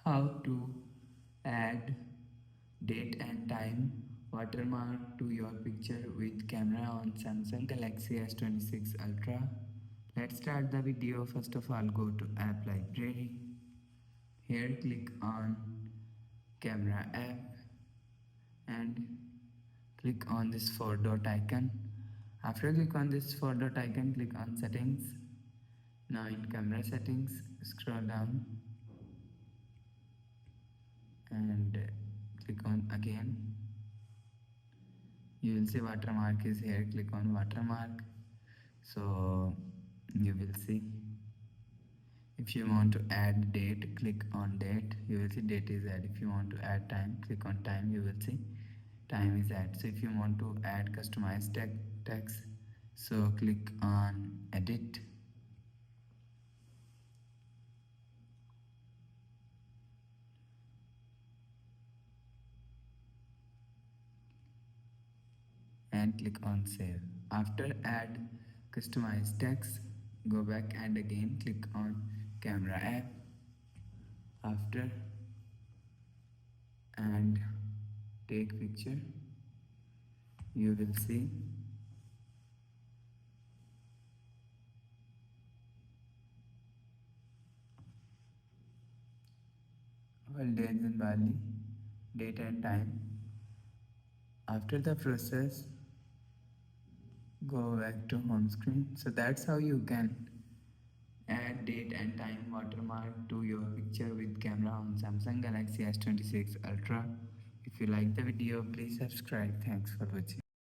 How to add date and time watermark to your picture with camera on Samsung Galaxy S26 Ultra. Let's start the video. First of all, go to app library. Here click on camera app and click on this four dot icon. After click on this four dot icon, click on settings. Now in camera settings, scroll down and click on again. You will see watermark is here. Click on watermark. So you will see, if you want to add date, click on date. You will see date is add. If you want to add time, click on time. You will see time is add. So if you want to add customized text, so click on edit and click on save. After add customized text, go back and again click on camera app. After and take picture, you will see holidays in Bali, date and time. After the process, go back to home screen. So that's how you can add date and time watermark to your picture with camera on Samsung Galaxy S26 Ultra. If you like the video, please subscribe. Thanks for watching.